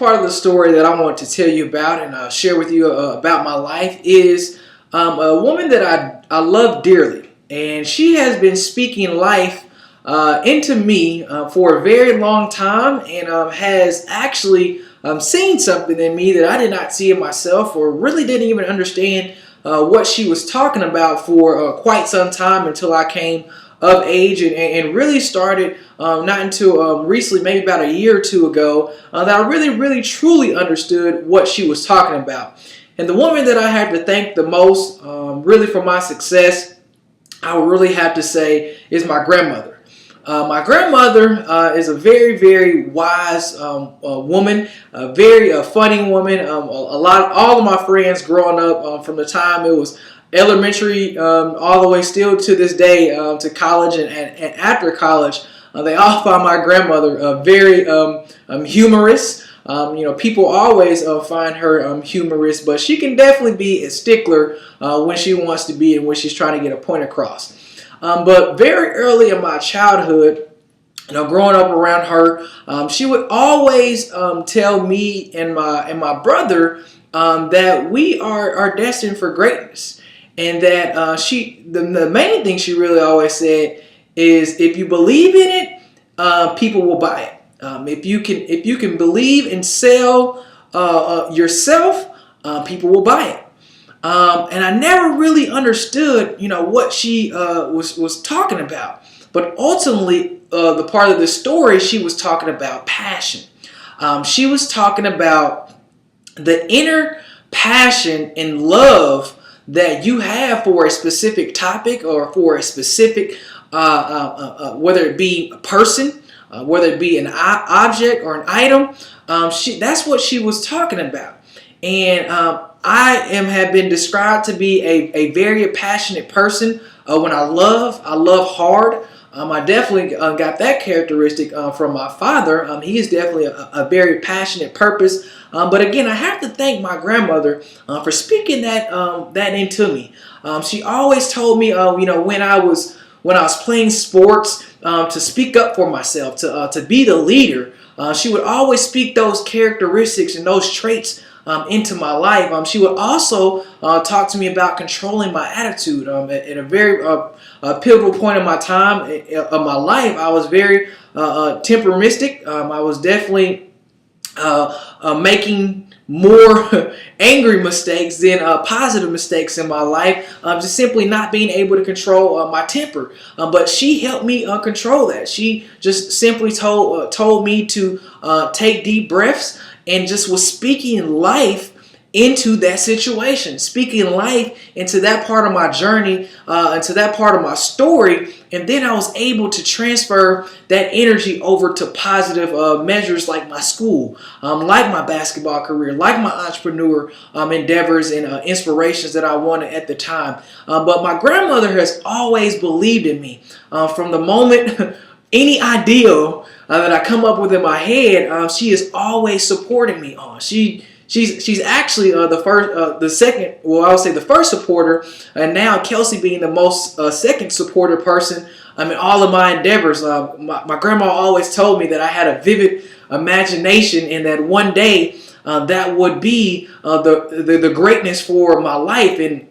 part of the story that I want to tell you about and share with you about my life is a woman that I love dearly. And she has been speaking life into me for a very long time and has actually seen something in me that I did not see in myself or really didn't even understand what she was talking about for quite some time until I came of age and really started not until recently, maybe about a year or two ago, that I really truly understood what she was talking about. And the woman that I had to thank the most really for my success, I would really have to say, is my grandmother. My grandmother is a very wise woman, a very funny woman. All of my friends growing up from the time it was elementary all the way still to this day to college and after college, they all find my grandmother very humorous. People always find her humorous, but she can definitely be a stickler when she wants to be and when she's trying to get a point across. But very early in my childhood, growing up around her, she would always tell me and my brother that we are destined for greatness, and that the main thing she really always said is, if you believe in it, people will buy it. If you can believe and sell yourself, people will buy it. And I never really understood, what she was talking about. But ultimately, the part of the story, she was talking about passion. She was talking about the inner passion and love that you have for a specific topic or for a specific, whether it be a person, whether it be an object or an item. That's what she was talking about. And have been described to be a very passionate person. When I love hard. I definitely got that characteristic from my father. He is definitely a very passionate purpose. But again, I have to thank my grandmother for speaking that into me. She always told me, when I was playing sports, to speak up for myself, to be the leader. She would always speak those characteristics and those traits into my life. She would also talk to me about controlling my attitude. At a very pivotal point in my time of my life, I was very temperamental. I was definitely making more angry mistakes than positive mistakes in my life, just simply not being able to control my temper. But she helped me control that. She just simply told me to take deep breaths and just was speaking life into that situation, speaking life into that part of my journey, into that part of my story. And then I was able to transfer that energy over to positive measures like my school, like my basketball career, like my entrepreneur endeavors and inspirations that I wanted at the time. But my grandmother has always believed in me from the moment any idea that I come up with in my head. She is always supporting me on. She's actually the first supporter, and now Kelsey being the most second supporter person in all of my endeavors. My grandma always told me that I had a vivid imagination, and that one day that would be the greatness for my life. And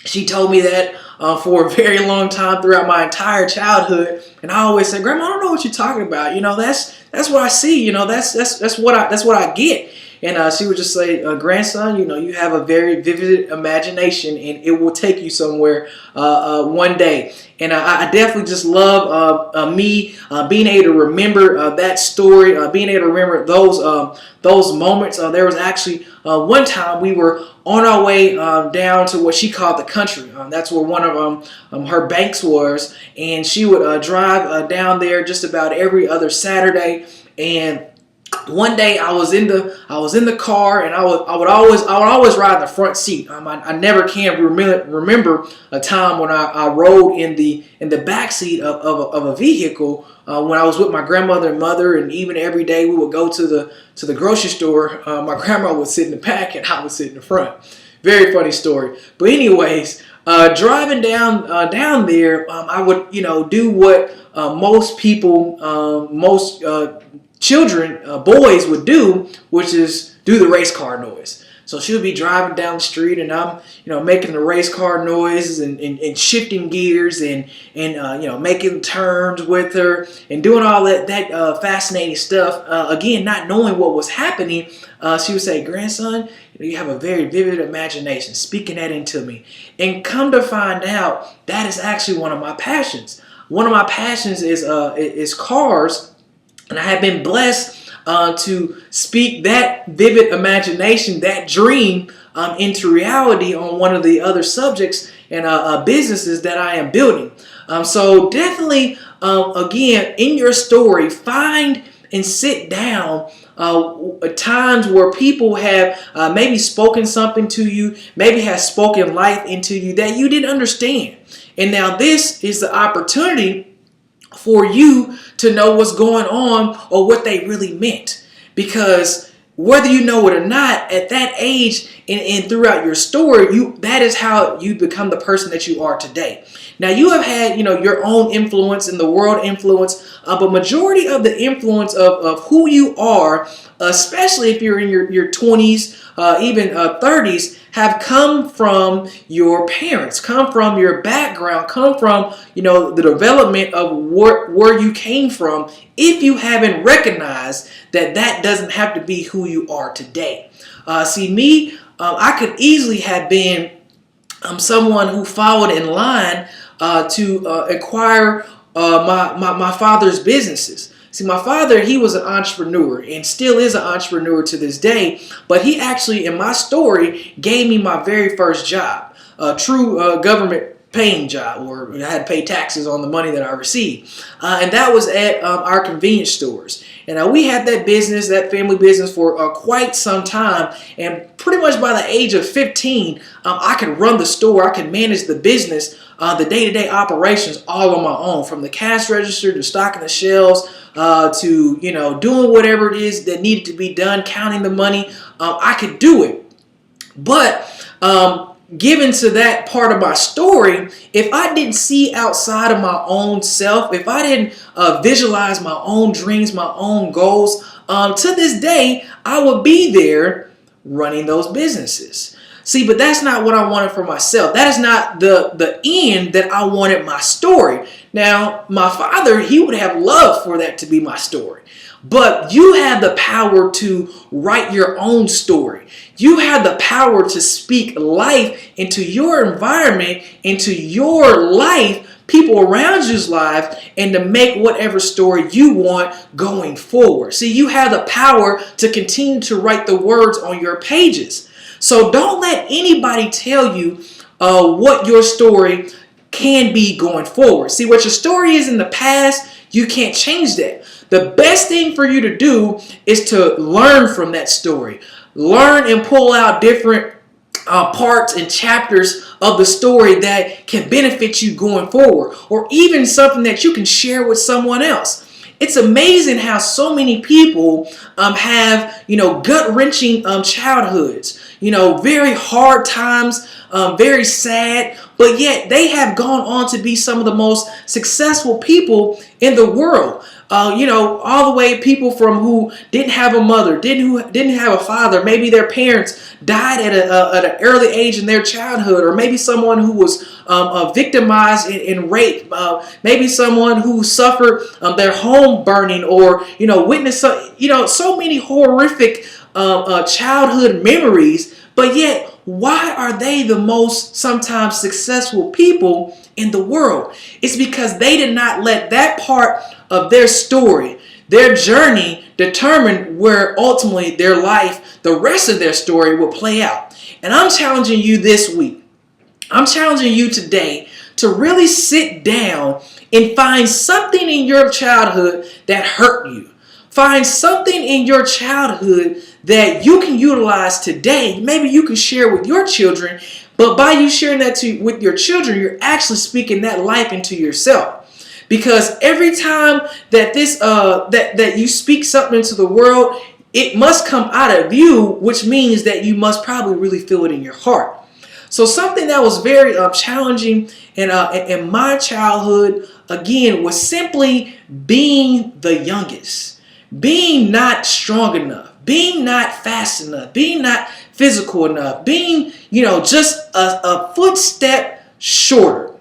she told me that for a very long time throughout my entire childhood, and I always said, "Grandma, I don't know what you're talking about. That's what I see. That's what I get." And she would just say, "Grandson, you have a very vivid imagination, and it will take you somewhere one day." And I definitely just love me being able to remember that story, being able to remember those moments. There was actually one time we were on our way down to what she called the country. That's where one of her banks was, and she would drive down there just about every other Saturday. And one day I was in the car, and I would always ride in the front seat. I never can remember a time when I rode in the back seat of a vehicle when I was with my grandmother and mother, and even every day we would go to the grocery store. My grandma would sit in the back and I would sit in the front. Very funny story. But anyways, driving down there, I would do what most people, most children, boys would do, which is do the race car noise. So she would be driving down the street, and I'm, making the race car noises and shifting gears and making turns with her and doing all that fascinating stuff. Again, not knowing what was happening, she would say, "Grandson, you have a very vivid imagination," speaking that into me. And come to find out, that is actually one of my passions. One of my passions is cars, and I have been blessed to speak that vivid imagination, that dream, into reality on one of the other subjects and businesses that I am building. So definitely, again, in your story, find and sit down times where people have maybe spoken something to you, maybe have spoken life into you that you didn't understand. And now this is the opportunity for you to know what's going on or what they really meant. Because whether you know it or not, at that age and throughout your story, that is how you become the person that you are today. Now, you have had, your own influence and the world influence, but majority of the influence of who you are, especially if you're in your 20s, even 30s, have come from your parents, come from your background, come from, the development of where you came from, if you haven't recognized that doesn't have to be who you are today. See, me, I could easily have been someone who followed in line to acquire my father's businesses. See, my father, he was an entrepreneur and still is an entrepreneur to this day, but he actually, in my story, gave me my very first job, a true government paying job, or I had to pay taxes on the money that I received. And that was at our convenience stores. And we had that business, that family business, for quite some time. And pretty much by the age of 15, I could run the store, I could manage the business, the day-to-day operations all on my own, from the cash register to stocking the shelves, to doing whatever it is that needed to be done, counting the money. I could do it. But given to that part of my story, if I didn't see outside of my own self, if I didn't visualize my own dreams, my own goals, to this day, I would be there running those businesses. See, but that's not what I wanted for myself. That is not the end that I wanted my story. Now, my father, he would have loved for that to be my story. But you have the power to write your own story. You have the power to speak life into your environment, into your life, people around you's lives, and to make whatever story you want going forward. See, you have the power to continue to write the words on your pages. So don't let anybody tell you what your story can be going forward. See, what your story is in the past, you can't change that. The best thing for you to do is to learn from that story. Learn and pull out different parts and chapters of the story that can benefit you going forward, or even something that you can share with someone else. It's amazing how so many people have, gut-wrenching childhoods, very hard times, very sad, but yet they have gone on to be some of the most successful people in the world. All the way people from who didn't have a mother, didn't have a father, maybe their parents died at an early age in their childhood, or maybe someone who was victimized and raped, maybe someone who suffered their home burning, or witnessed so many horrific childhood memories. But yet, why are they the most sometimes successful people in the world? It's because they did not let that part of their story, their journey, determine where ultimately their life, the rest of their story, will play out. And I'm challenging you this week. I'm challenging you today to really sit down and find something in your childhood that hurt you. Find something in your childhood that you can utilize today. Maybe you can share with your children, but by you sharing that with your children, you're actually speaking that life into yourself. Because every time that that you speak something into the world, it must come out of you, which means that you must probably really feel it in your heart. So something that was very challenging in my childhood, again, was simply being the youngest. being not strong enough, being not fast enough, being not physical enough, being, just a footstep shorter.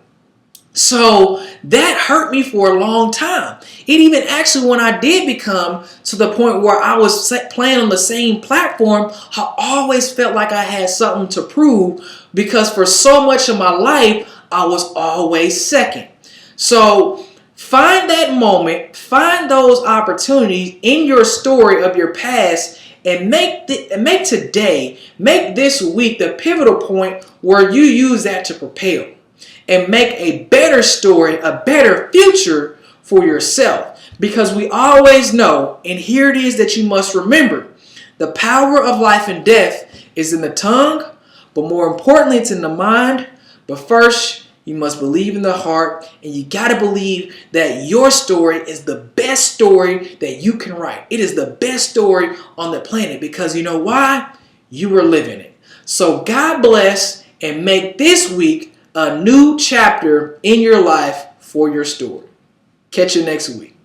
So that hurt me for a long time. It even actually, when I did become to the point where I was playing on the same platform, I always felt like I had something to prove because for so much of my life, I was always second. So find that moment, find those opportunities in your story of your past, and make today, make this week the pivotal point where you use that to propel and make a better story, a better future for yourself. Because we always know, and here it is that you must remember, the power of life and death is in the tongue, but more importantly, it's in the mind. But first, you must believe in the heart, and you got to believe that your story is the best story that you can write. It is the best story on the planet because you know why? You were living it. So God bless, and make this week a new chapter in your life for your story. Catch you next week.